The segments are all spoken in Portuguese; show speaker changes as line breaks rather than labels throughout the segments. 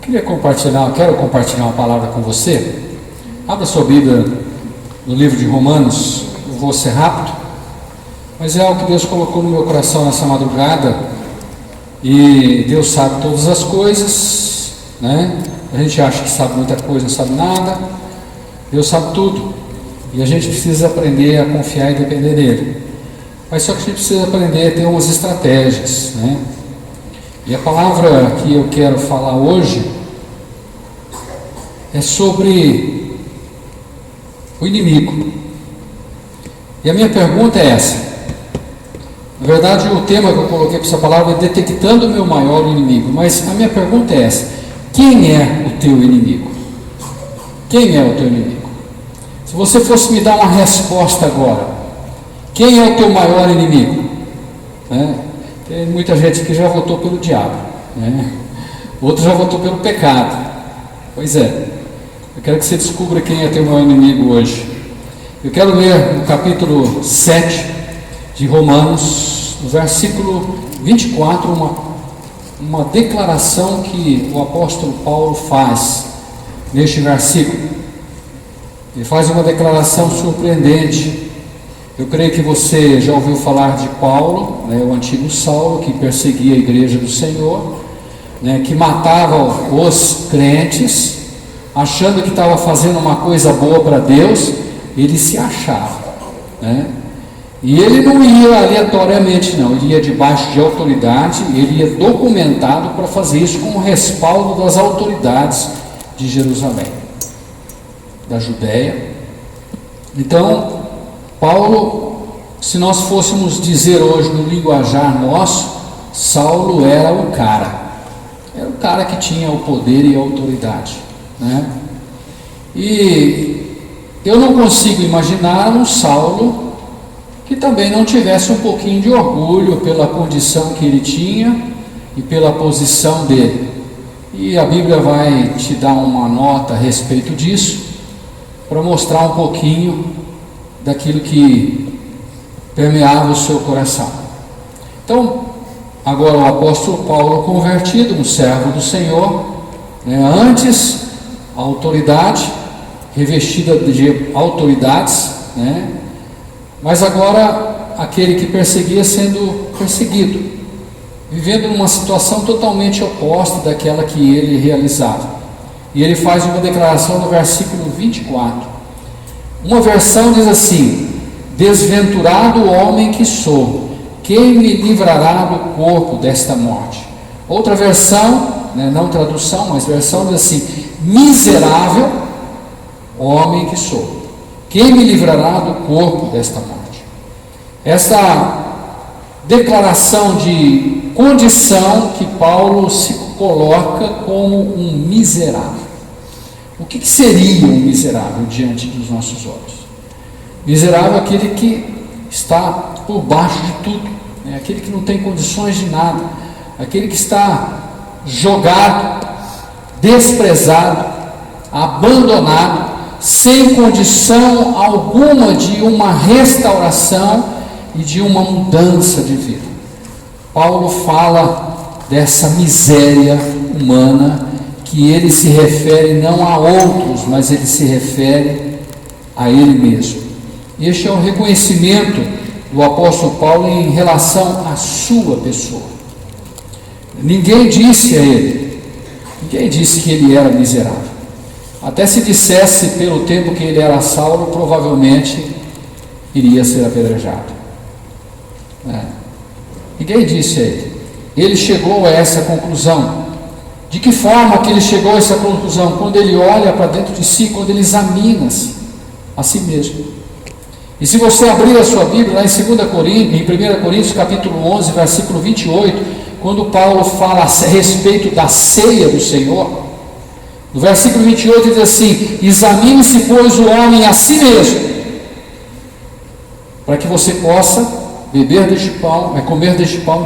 Quero compartilhar uma palavra com você. Abra sua Bíblia no livro de Romanos. Eu vou ser rápido, mas é algo que Deus colocou no meu coração nessa madrugada. E Deus sabe todas as coisas, né? A gente acha que sabe muita coisa, não sabe nada. Deus sabe tudo, e a gente precisa aprender a confiar e depender dele. Mas só que a gente precisa aprender a ter umas estratégias, né? E a palavra que eu quero falar hoje é sobre o inimigo. E a minha pergunta é essa. Na verdade, o tema que eu coloquei para essa palavra é detectando o meu maior inimigo. Mas a minha pergunta é essa: quem é o teu inimigo? Quem é o teu inimigo? Se você fosse me dar uma resposta agora, quem é o teu maior inimigo? Tem muita gente que já votou pelo diabo, né? Outro já votou pelo pecado. Pois é, eu quero que você descubra quem é teu maior inimigo hoje. Eu quero ler no capítulo 7 de Romanos, no versículo 24, uma declaração que o apóstolo Paulo faz neste versículo. Ele faz uma declaração surpreendente. Eu creio que você já ouviu falar de Paulo, né, o antigo Saulo, que perseguia a igreja do Senhor, né, que matava os crentes, achando que estava fazendo uma coisa boa para Deus. Ele se achava, né? E ele não ia aleatoriamente, não, ele ia debaixo de autoridade, ele ia documentado para fazer isso com o respaldo das autoridades de Jerusalém, da Judéia. Então, Paulo, se nós fôssemos dizer hoje no linguajar nosso, Saulo era o cara que tinha o poder e a autoridade, né? E eu não consigo imaginar um Saulo que também não tivesse um pouquinho de orgulho pela condição que ele tinha e pela posição dele. E a Bíblia vai te dar uma nota a respeito disso, para mostrar um pouquinho daquilo que permeava o seu coração. Então, agora o apóstolo Paulo convertido, um servo do Senhor, né? Antes a autoridade, revestida de autoridades, né? Mas agora aquele que perseguia sendo perseguido, vivendo numa situação totalmente oposta daquela que ele realizava. E ele faz uma declaração no versículo 24. Uma versão diz assim: desventurado homem que sou, quem me livrará do corpo desta morte? Outra versão, né, não tradução, mas versão diz assim: miserável homem que sou, quem me livrará do corpo desta morte? Essa declaração de condição que Paulo se coloca como um miserável. O que seria um miserável diante dos nossos olhos? Miserável é aquele que está por baixo de tudo, né? Aquele que não tem condições de nada, aquele que está jogado, desprezado, abandonado, sem condição alguma de uma restauração e de uma mudança de vida. Paulo fala dessa miséria humana, que ele se refere não a outros, mas ele se refere a ele mesmo. Este é o reconhecimento do apóstolo Paulo em relação à sua pessoa. Ninguém disse a ele, ninguém disse que ele era miserável. Até se dissesse pelo tempo que ele era Saulo, provavelmente iria ser apedrejado. Ninguém disse a ele. Ele chegou a essa conclusão. De que forma que ele chegou a essa conclusão? Quando ele olha para dentro de si, quando ele examina-se a si mesmo. E se você abrir a sua Bíblia, lá em 1 Coríntios capítulo 11, versículo 28, quando Paulo fala a respeito da ceia do Senhor, no versículo 28 diz assim: examine-se, pois, o homem a si mesmo, para que você possa beber deste pão, comer deste pão,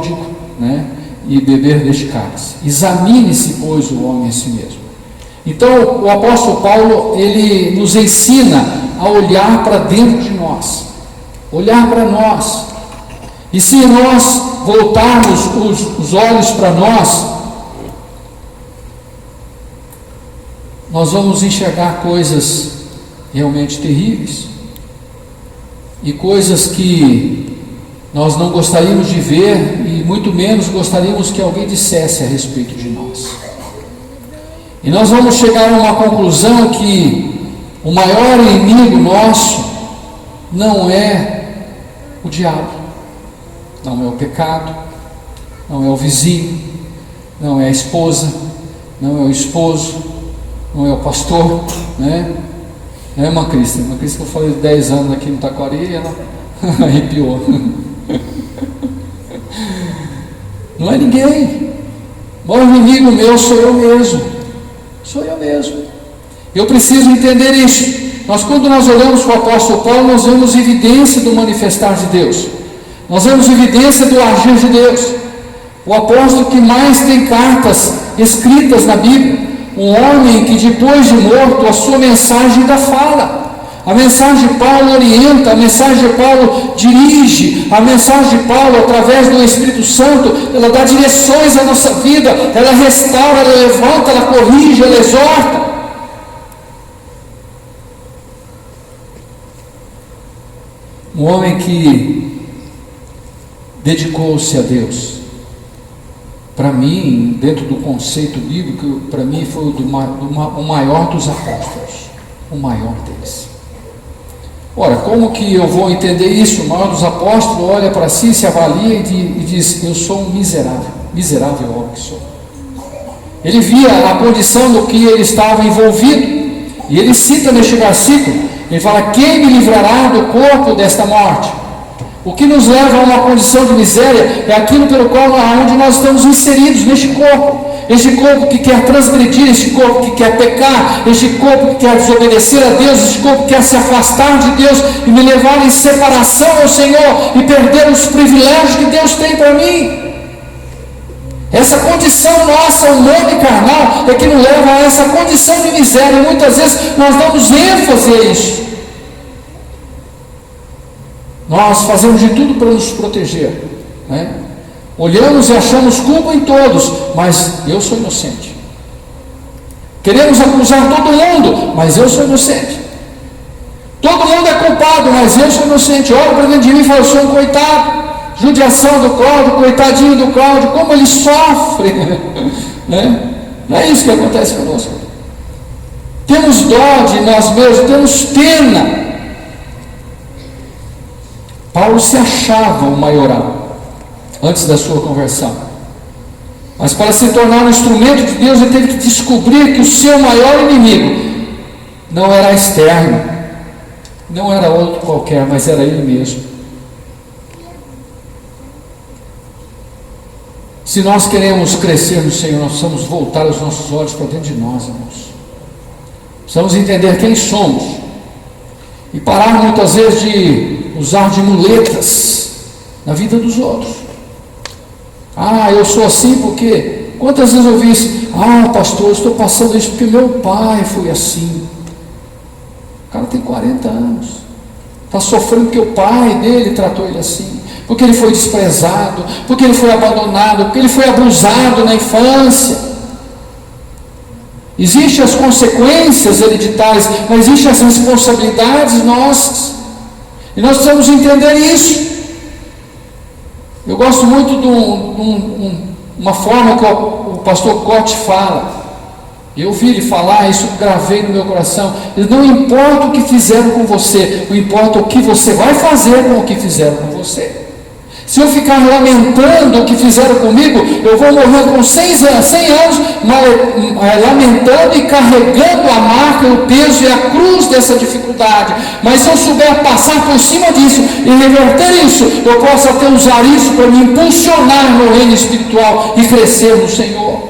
né? E beber deste cálice. Examine-se, pois, o homem a si mesmo. Então, o apóstolo Paulo, ele nos ensina a olhar para dentro de nós, olhar para nós. E se nós voltarmos os olhos para nós, nós vamos enxergar coisas realmente terríveis e coisas que nós não gostaríamos de ver e muito menos gostaríamos que alguém dissesse a respeito de nós. E nós vamos chegar a uma conclusão que o maior inimigo nosso não é o diabo, não é o pecado, não é o vizinho, não é a esposa, não é o esposo, não é o pastor, né? Não é uma Cristo que eu falei de 10 anos aqui no Taquari e ela arrepiou. Não é ninguém. O maior inimigo meu sou eu mesmo. Sou eu mesmo. Eu preciso entender isso. Quando nós olhamos para o apóstolo Paulo, nós vemos evidência do manifestar de Deus. Nós vemos evidência do agir de Deus. O apóstolo que mais tem cartas escritas na Bíblia. Um homem que depois de morto a sua mensagem ainda fala. A mensagem de Paulo orienta, a mensagem de Paulo dirige, a mensagem de Paulo através do Espírito Santo, ela dá direções à nossa vida, ela restaura, ela levanta, ela corrige, ela exorta. Um homem que dedicou-se a Deus. Para mim, dentro do conceito bíblico, para mim foi o maior dos apóstolos, o maior deles. Ora, como que eu vou entender isso? O maior dos apóstolos olha para si, se avalia e diz: eu sou um miserável homem que sou. Ele via a condição do que ele estava envolvido, e ele cita neste versículo, ele fala: quem me livrará do corpo desta morte? O que nos leva a uma condição de miséria é aquilo pelo qual onde nós estamos inseridos neste corpo. Este corpo que quer transgredir, este corpo que quer pecar, este corpo que quer desobedecer a Deus, este corpo que quer se afastar de Deus e me levar em separação ao Senhor e perder os privilégios que Deus tem para mim. Essa condição nossa, humana e carnal, é que nos leva a essa condição de miséria. E muitas vezes nós damos ênfase a isso. Nós fazemos de tudo para nos proteger, né? Olhamos e achamos culpa em todos, mas eu sou inocente. Queremos acusar todo mundo, mas eu sou inocente. Todo mundo é culpado, mas eu sou inocente. Olha para dentro de mim e fala: eu sou um coitado. Judiação do Cláudio, coitadinho do Cláudio, como ele sofre, né? Não é isso que acontece conosco. Temos dó de nós mesmos, temos pena. Paulo se achava o maioral antes da sua conversão, mas para se tornar um instrumento de Deus, ele teve que descobrir que o seu maior inimigo não era externo, não era outro qualquer, mas era ele mesmo. Se nós queremos crescer no Senhor, nós precisamos voltar os nossos olhos para dentro de nós, irmãos. Precisamos entender quem somos e parar muitas vezes de usar de muletas na vida dos outros. Ah, eu sou assim porque... Quantas vezes eu ouvi isso? Ah, pastor, eu estou passando isso porque meu pai foi assim. O cara tem 40 anos. Está sofrendo porque o pai dele tratou ele assim. Porque ele foi desprezado, porque ele foi abandonado, porque ele foi abusado na infância. Existem as consequências hereditárias, mas existem as responsabilidades nossas. E nós precisamos entender isso. Eu gosto muito de uma forma que o pastor Cote fala. Eu ouvi ele falar, isso gravei no meu coração. Não importa o que fizeram com você, não importa o que você vai fazer com o que fizeram com você. Se eu ficar lamentando o que fizeram comigo, eu vou morrer com 100 anos lamentando e carregando a marca, o peso e a cruz dessa dificuldade. Mas se eu souber passar por cima disso e reverter isso, eu posso até usar isso para me impulsionar no reino espiritual e crescer no Senhor.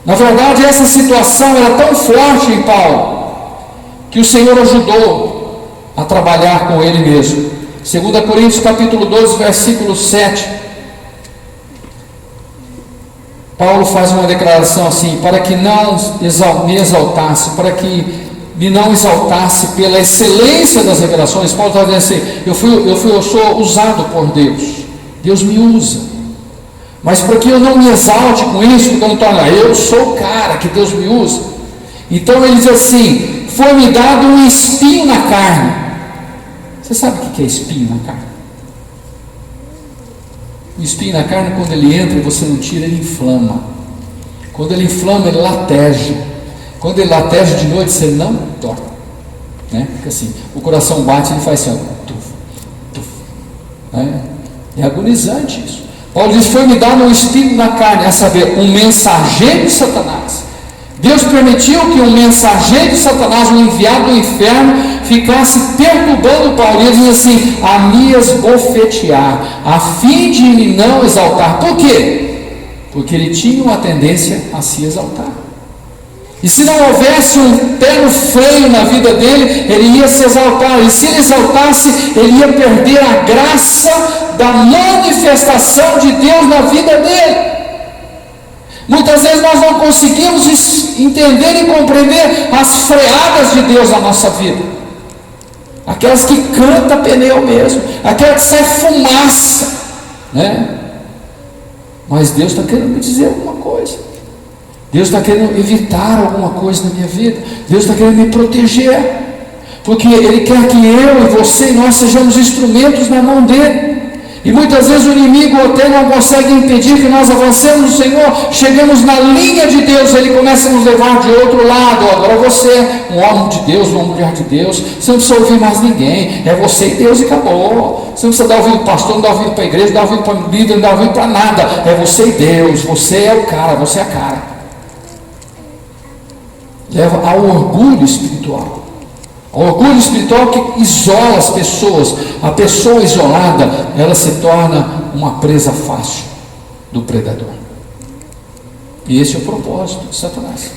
Na verdade, essa situação era tão forte em Paulo que o Senhor ajudou a trabalhar com ele mesmo. 2 Coríntios capítulo 12, versículo 7. Paulo faz uma declaração assim: para que não me exaltasse, para que me não exaltasse pela excelência das revelações. Paulo está dizendo assim: eu sou usado por Deus, Deus me usa, mas para que eu não me exalte com isso, porque eu não torno, eu sou o cara que Deus me usa. Então ele diz assim: foi-me dado um espinho na carne. Você sabe o que é espinho na carne? O espinho na carne, quando ele entra e você não tira, ele inflama. Quando ele inflama, ele lateja. Quando ele lateja de noite, você não dorme, né? Porque assim, o coração bate e ele faz assim, ó, tuf, tuf, né? É agonizante isso. Paulo diz: foi-me dado um espinho na carne, a saber, um mensageiro de Satanás. Deus permitiu que um mensageiro de Satanás, um enviado do inferno, ficasse perturbando Paulo. E ele diz assim: a me esbofetear, a fim de me não exaltar. Por quê? Porque ele tinha uma tendência a se exaltar. E se não houvesse um pé no freio na vida dele, ele ia se exaltar. E se ele exaltasse, ele ia perder a graça da manifestação de Deus na vida dele. Muitas vezes nós não conseguimos entender e compreender as freadas de Deus na nossa vida. Aquelas que canta pneu mesmo, aquela que sai fumaça, né? Mas Deus está querendo me dizer alguma coisa. Deus está querendo evitar alguma coisa na minha vida. Deus está querendo me proteger, porque Ele quer que eu e você, nós sejamos instrumentos na mão dEle. E muitas vezes o inimigo até não consegue impedir que nós avancemos no Senhor, chegamos na linha de Deus, ele começa a nos levar de outro lado. Agora você, um homem de Deus, uma mulher de Deus, você não precisa ouvir mais ninguém, é você e Deus e acabou. Você não precisa dar ouvido para o pastor, não dá ouvido para a igreja, não dá ouvido para o líder, não dá ouvido para nada, é você e Deus, você é o cara, você é a cara. Leva ao orgulho espiritual. O orgulho espiritual que isola as pessoas. A pessoa isolada, ela se torna uma presa fácil do predador. E esse é o propósito de Satanás.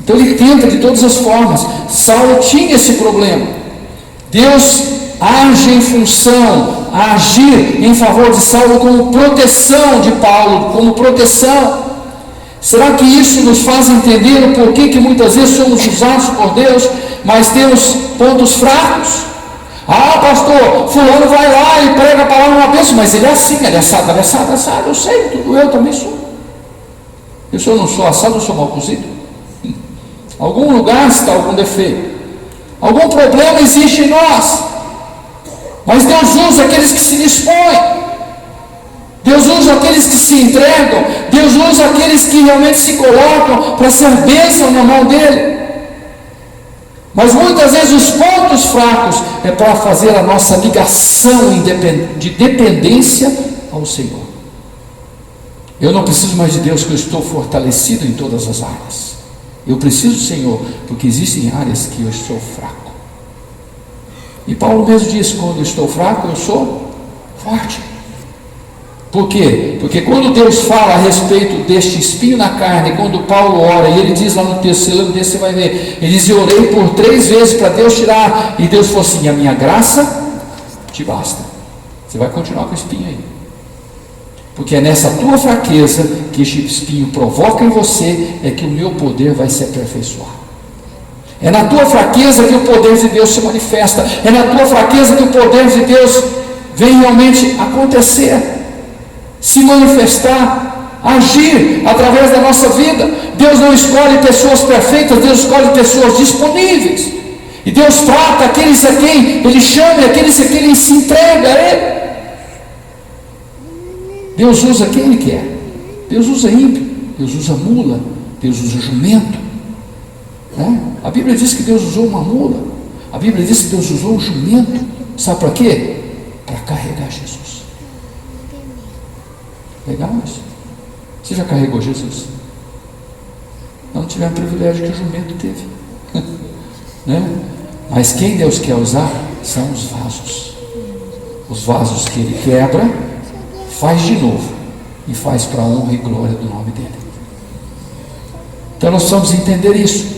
Então ele tenta de todas as formas. Saulo tinha esse problema. Deus age em função, agir em favor de Saulo como proteção de Paulo, como proteção. Será que isso nos faz entender o porquê que muitas vezes somos usados por Deus, mas temos pontos fracos? Ah, pastor, fulano vai lá e prega a palavra uma vez, mas ele é assim, ele é assado, ele é assado, assado. Eu sei, tudo, eu também sou. Se eu não sou assado, eu sou mal cozido. Algum lugar está algum defeito, algum problema existe em nós, mas Deus usa aqueles que se dispõem. Deus usa aqueles que se entregam, Deus usa aqueles que realmente se colocam para ser bênção na mão dEle. Mas muitas vezes os pontos fracos é para fazer a nossa ligação de dependência ao Senhor. Eu não preciso mais de Deus, que eu estou fortalecido em todas as áreas. Eu preciso do Senhor, porque existem áreas que eu estou fraco. E Paulo mesmo diz: quando eu estou fraco, eu sou forte. Por quê? Porque quando Deus fala a respeito deste espinho na carne, quando Paulo ora, e ele diz lá no texto, você vai ver, ele diz: eu orei por 3 vezes para Deus tirar, e Deus falou assim: a minha graça te basta. Você vai continuar com o espinho aí, porque é nessa tua fraqueza que este espinho provoca em você, é que o meu poder vai se aperfeiçoar. É na tua fraqueza que o poder de Deus se manifesta, é na tua fraqueza que o poder de Deus vem realmente acontecer, se manifestar, agir através da nossa vida. Deus não escolhe pessoas perfeitas, Deus escolhe pessoas disponíveis. E Deus trata aqueles a quem Ele chama, e aqueles a quem Ele se entrega a Ele. Deus usa quem Ele quer. Deus usa ímpio, Deus usa mula, Deus usa jumento, né? A Bíblia diz que Deus usou uma mula, a Bíblia diz que Deus usou um jumento. Sabe para quê? Para carregar Jesus. Legal isso? Você já carregou Jesus? Não tivemos o privilégio que o jumento teve, né? Mas quem Deus quer usar são os vasos. Os vasos que Ele quebra, faz de novo e faz para a honra e glória do nome dEle. Então nós precisamos entender isso.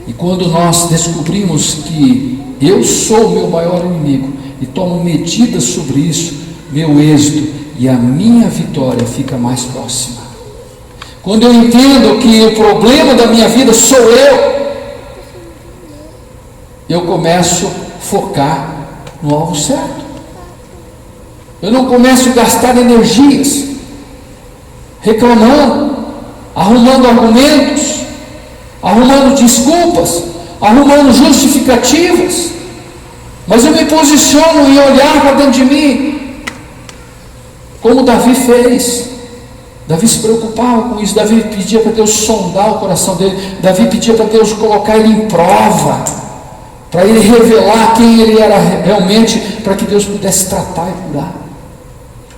E quando nós descobrimos que eu sou o meu maior inimigo e tomo medidas sobre isso, meu êxito e a minha vitória fica mais próxima. Quando eu entendo que o problema da minha vida sou eu começo a focar no alvo certo. Eu não começo a gastar energias reclamando, arrumando argumentos, arrumando desculpas, arrumando justificativas. Mas eu me posiciono em olhar para dentro de mim, como Davi fez. Davi se preocupava com isso. Davi pedia para Deus sondar o coração dele. Davi pedia para Deus colocar ele em prova, para ele revelar quem ele era realmente, para que Deus pudesse tratar e curar,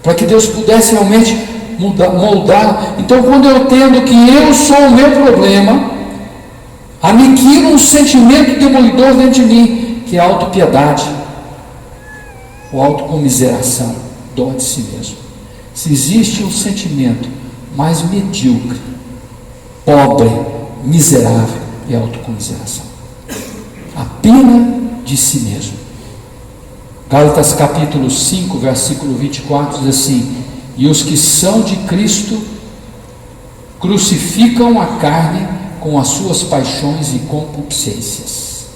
para que Deus pudesse realmente moldar. Então, quando eu entendo que eu sou o meu problema, aniquilo um sentimento demolidor dentro de mim, que é a autopiedade, ou autocomiseração, dó de si mesmo. Se existe um sentimento mais medíocre, pobre, miserável, é a autocomiseração, a pena de si mesmo. Gálatas capítulo 5, versículo 24 diz assim: e os que são de Cristo crucificam a carne com as suas paixões e concupiscências.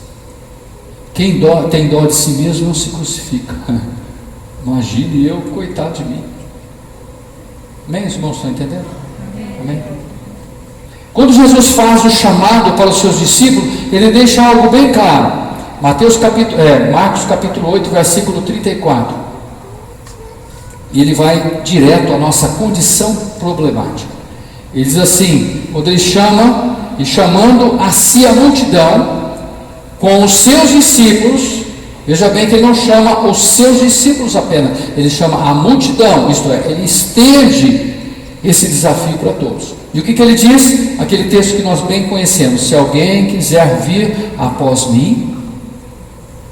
Quem tem dó de si mesmo não se crucifica. Imagine eu, coitado de mim. Amém, os irmãos estão entendendo? Amém? Quando Jesus faz o chamado para os seus discípulos, ele deixa algo bem claro. Marcos capítulo 8, versículo 34. E ele vai direto à nossa condição problemática. Ele diz assim, quando ele chama, e chamando a si a multidão, com os seus discípulos, veja bem que ele não chama os seus discípulos apenas, ele chama a multidão, isto é, ele estende esse desafio para todos. E o que ele diz? Aquele texto que nós bem conhecemos: se alguém quiser vir após mim,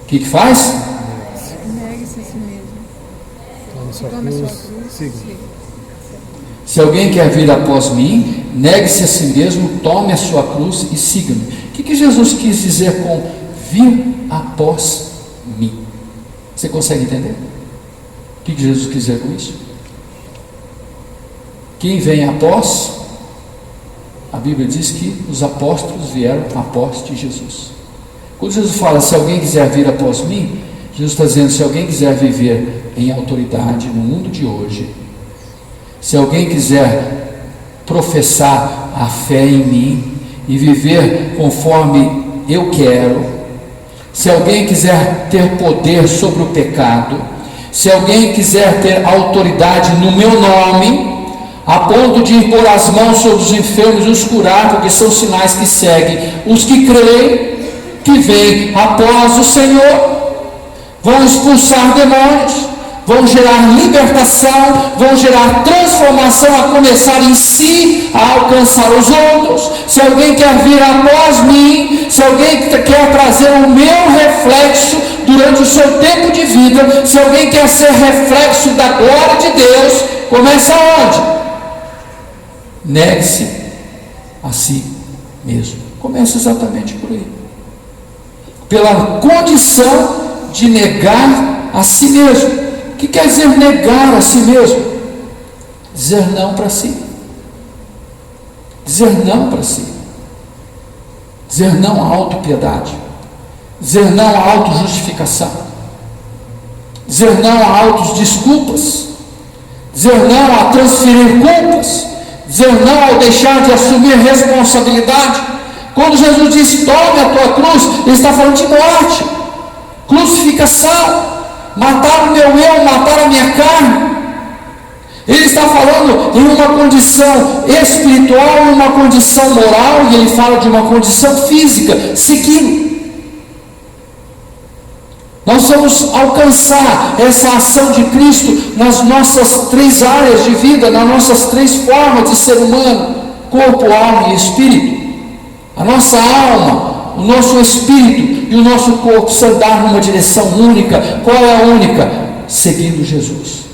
o que faz?
Negue-se a si mesmo. Tome a sua cruz, siga.
Se alguém quer vir após mim, negue-se a si mesmo, tome a sua cruz e siga-me. O que Jesus quis dizer com vir após mim? Você consegue entender? O que Jesus quis dizer com isso? Quem vem após, a Bíblia diz que os apóstolos vieram após de Jesus. Quando Jesus fala, se alguém quiser vir após mim, Jesus está dizendo, se alguém quiser viver em autoridade no mundo de hoje, se alguém quiser professar a fé em mim e viver conforme eu quero, se alguém quiser ter poder sobre o pecado, se alguém quiser ter autoridade no meu nome, a ponto de impor as mãos sobre os enfermos e os curar, porque são sinais que seguem os que creem, que vêm após o Senhor, vão expulsar demônios, vão gerar libertação, vão gerar transformação, a começar em si, a alcançar os outros. Se alguém quer vir após mim, se alguém quer trazer o meu reflexo durante o seu tempo de vida, se alguém quer ser reflexo da glória de Deus, começa onde? Negue-se a si mesmo. Começa exatamente por aí, pela condição de negar a si mesmo. O que quer dizer negar a si mesmo? Dizer não para si. Dizer não para si. Dizer não à autopiedade. Dizer não à autojustificação. Dizer não a autos desculpas. Dizer não a transferir culpas. Dizer não ao deixar de assumir responsabilidade. Quando Jesus diz, tome a tua cruz, ele está falando de morte, crucificação, matar o meu eu, matar a minha carne. Ele está falando em uma condição espiritual, uma condição moral, e ele fala de uma condição física, seguindo. Nós vamos alcançar essa ação de Cristo nas nossas três áreas de vida, nas nossas três formas de ser humano: corpo, alma e espírito. A nossa alma, o nosso espírito e o nosso corpo precisam andar numa direção única. Qual é a única? Seguindo Jesus.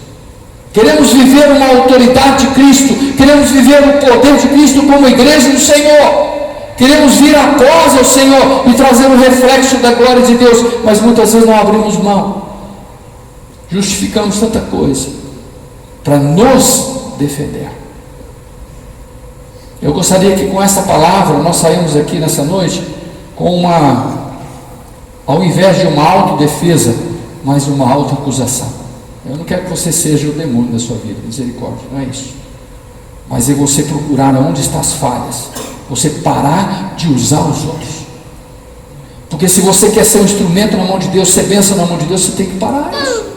Queremos viver uma autoridade de Cristo, queremos viver o poder de Cristo como igreja do Senhor, queremos vir após ao Senhor e trazer o reflexo da glória de Deus, mas muitas vezes não abrimos mão, justificamos tanta coisa para nos defender. Eu gostaria que com essa palavra nós saímos aqui nessa noite com ao invés de uma autodefesa, mas uma autoacusação. Eu não quero que você seja o demônio da sua vida, misericórdia, não é isso. mas é você procurar onde estão as falhas, você parar de usar os outros. Porque se você quer ser um instrumento na mão de Deus, ser bênção na mão de Deus, você tem que parar isso.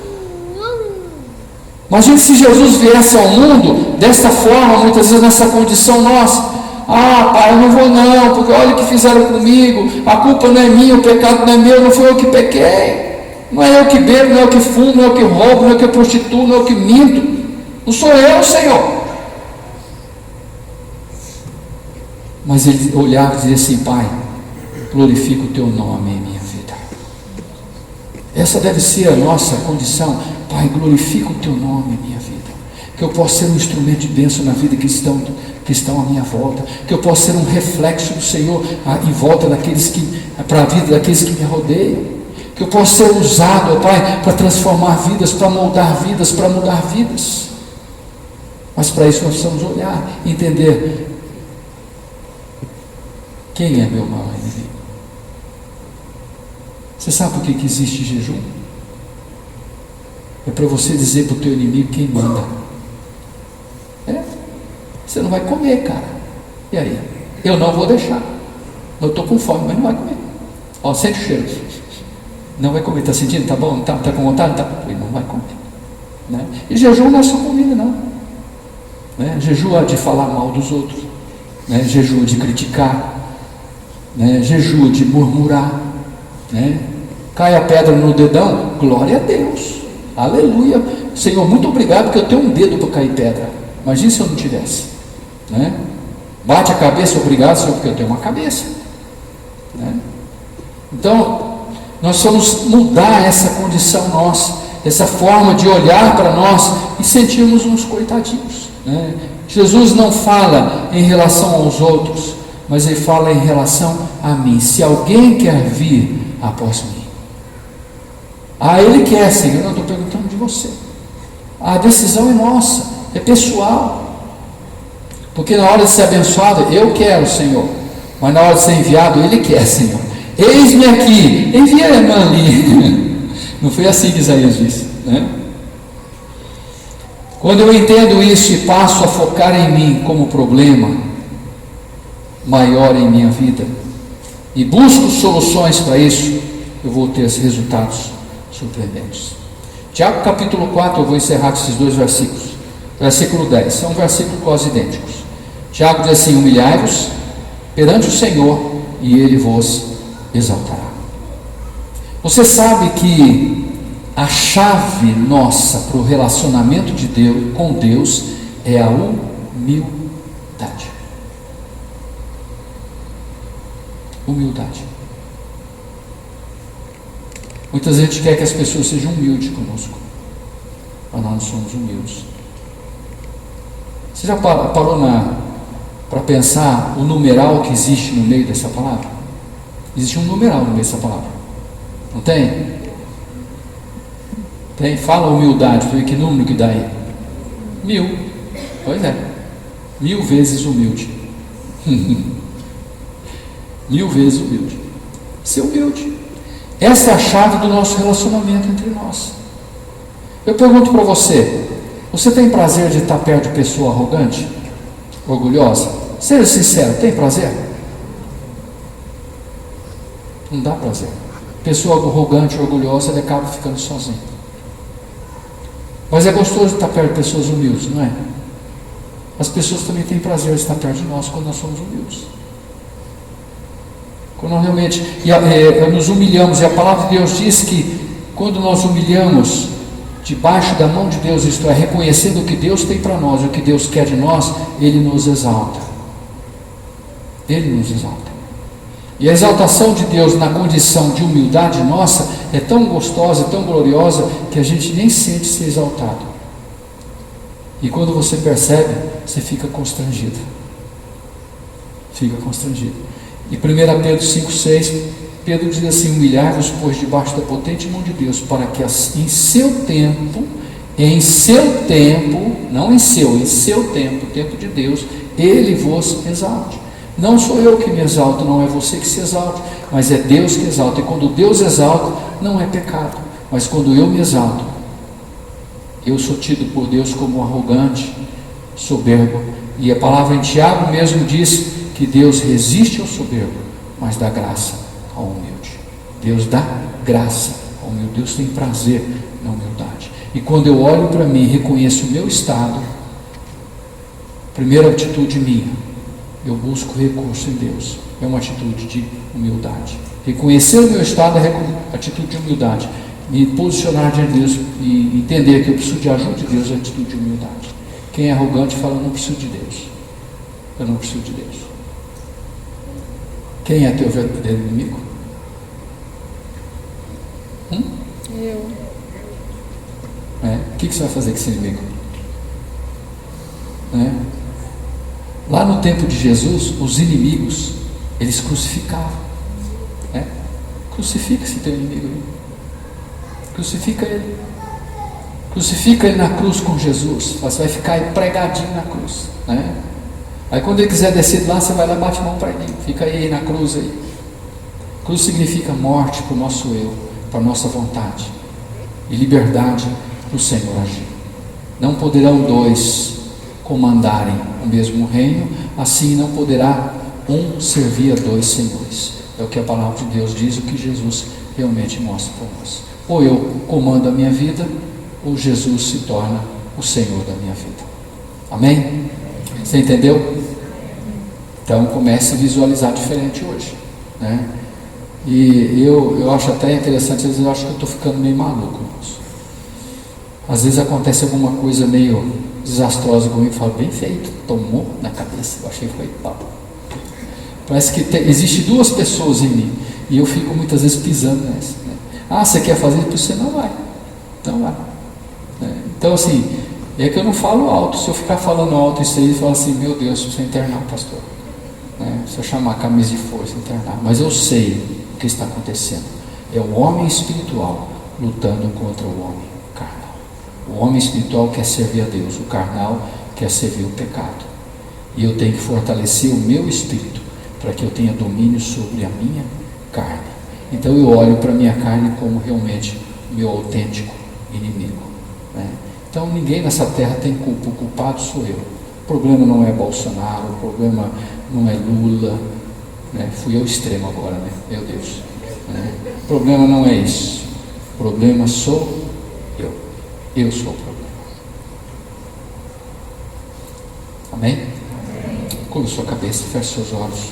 Imagine se Jesus viesse ao mundo desta forma, muitas vezes nessa condição nossa. Ah, pai, eu não vou não, porque olha o que fizeram comigo, a culpa não é minha, o pecado não é meu, não foi eu que pequei, não é eu que bebo, não é eu que fumo, não é eu que roubo, não é eu que prostituo, não é eu que minto, não sou eu, Senhor. Mas ele olhava e dizia assim: Pai, glorifica o teu nome em minha vida. Essa deve ser a nossa condição. Pai, glorifica o teu nome em minha vida, que eu possa ser um instrumento de bênção na vida que estão à minha volta, que eu possa ser um reflexo do Senhor em volta daqueles para a vida daqueles que me rodeiam, que eu possa ser usado, ó Pai, para transformar vidas, para moldar vidas, para mudar vidas. Mas para isso nós precisamos olhar e entender quem é meu maior inimigo. Você sabe por que existe jejum? É para você dizer para o teu inimigo quem manda. Você não vai comer, cara. E aí? Eu não vou deixar. Eu estou com fome, mas não vai comer. Ó, sente o cheiro. Não vai comer. Está sentindo? Tá bom? Tá com vontade? Tá. Ele não vai comer. Né? E jejum não é só comida, não. Né? Jejum é de falar mal dos outros. Né? Jejum é de criticar. Né? Jejum é de murmurar. Né? Cai a pedra no dedão, glória a Deus. Aleluia. Senhor, muito obrigado, porque eu tenho um dedo para cair pedra. Imagina se eu não tivesse. Né? Bate a cabeça, obrigado, Senhor, porque eu tenho uma cabeça. Né? Então, nós vamos mudar essa condição nossa, essa forma de olhar para nós e sentirmos uns coitadinhos. Né? Jesus não fala em relação aos outros, mas ele fala em relação a mim. Se alguém quer vir após mim, ele quer, Senhor, eu não estou perguntando de você. A decisão é nossa, é pessoal. Porque na hora de ser abençoado, eu quero, Senhor. Mas na hora de ser enviado, Ele quer, Senhor. Eis-me aqui, envia a irmã ali. Não foi assim que Isaías disse, né? Quando eu entendo isso e passo a focar em mim como problema maior em minha vida, e busco soluções para isso, eu vou ter resultados surpreendentes. Tiago capítulo 4, eu vou encerrar com esses dois versículos. Versículo 10, são versículos quase idênticos. Tiago diz assim: humilhai-vos perante o Senhor e Ele vos exaltará. Você sabe que a chave nossa para o relacionamento de Deus com Deus é a humildade. Humildade. Muitas vezes a gente quer que as pessoas sejam humildes conosco, mas nós não somos humildes. Você já parou para pensar o numeral que existe no meio dessa palavra? Existe um numeral no meio dessa palavra, não tem? Tem? Fala humildade, que número que dá aí? 1000. Pois é, 1000 vezes humilde. 1000 vezes humilde. Ser humilde. Essa é a chave do nosso relacionamento entre nós. Eu pergunto para você: você tem prazer de estar perto de pessoa arrogante, orgulhosa? Seja sincero, tem prazer? Não dá prazer. Pessoa arrogante, orgulhosa, ele acaba ficando sozinho. Mas é gostoso estar perto de pessoas humildes, não é? As pessoas também têm prazer de estar perto de nós quando nós somos humildes. Quando nós realmente nos humilhamos, e a palavra de Deus diz que quando nós humilhamos debaixo da mão de Deus, isto é, reconhecendo o que Deus tem para nós, o que Deus quer de nós, Ele nos exalta. Ele nos exalta. E a exaltação de Deus na condição de humildade nossa é tão gostosa, tão gloriosa, que a gente nem sente ser exaltado. E quando você percebe, você fica constrangido. Fica constrangido. E 1 Pedro 5,6, Pedro diz assim: humilhar-vos, pois, debaixo da potente mão de Deus, para que em seu tempo, não em seu tempo, o tempo de Deus, Ele vos exalte. Não sou eu que me exalto, não é você que se exalta, mas é Deus que exalta. E quando Deus exalta, não é pecado. Mas quando eu me exalto, eu sou tido por Deus como arrogante, soberbo, E a palavra em Tiago mesmo diz que Deus resiste ao soberbo, mas dá graça ao humilde. Deus dá graça ao humilde. Deus tem prazer na humildade. E quando eu olho para mim e reconheço o meu estado, primeira atitude minha, eu busco recurso em Deus. É uma atitude de humildade. Reconhecer o meu estado é atitude de humildade. Me posicionar diante de Deus e entender que eu preciso de ajuda de Deus é atitude de humildade. Quem é arrogante fala, eu não preciso de Deus. Eu não preciso de Deus. Quem é teu verdadeiro inimigo?
Eu.
O que você vai fazer com esse inimigo? Lá no tempo de Jesus, os inimigos, eles crucificavam. Crucifica esse teu inimigo aí. Crucifica ele. Crucifica ele na cruz com Jesus. Você vai ficar aí pregadinho na cruz. Aí quando ele quiser descer de lá, você vai lá e bate mão para ele. Fica aí na cruz aí. Cruz significa morte para o nosso eu, para a nossa vontade. E liberdade para o Senhor agir. Não poderão dois comandarem o mesmo reino, assim não poderá um servir a dois senhores. É o que a palavra de Deus diz, o que Jesus realmente mostra para nós. Ou eu comando a minha vida, ou Jesus se torna o Senhor da minha vida. Amém? Você entendeu? Então comece a visualizar diferente hoje. E eu acho até interessante, às vezes eu acho que eu estou ficando meio maluco, irmãos. Às vezes acontece alguma coisa meio desastrosa comigo, eu falo, bem feito, tomou na cabeça, eu achei que foi papo. Parece que existe duas pessoas em mim, e eu fico muitas vezes pisando nessa. Você quer fazer isso? Você não vai. Não vai. Então assim, é que eu não falo alto. Se eu ficar falando alto isso aí, eu falo assim, meu Deus, precisa internar, pastor. Se eu chamar a camisa de força, internar. Mas eu sei o que está acontecendo. É o homem espiritual lutando contra o homem carnal. O homem espiritual quer servir a Deus, o carnal quer servir o pecado. E eu tenho que fortalecer o meu espírito para que eu tenha domínio sobre a minha carne. Então eu olho para a minha carne como realmente o meu autêntico inimigo. Então ninguém nessa terra tem culpa, o culpado sou eu. O problema não é Bolsonaro, o problema não é Lula, fui eu extremo agora, meu Deus. O problema não é isso, o problema sou eu sou o problema. Amém? Curva sua cabeça, feche seus olhos.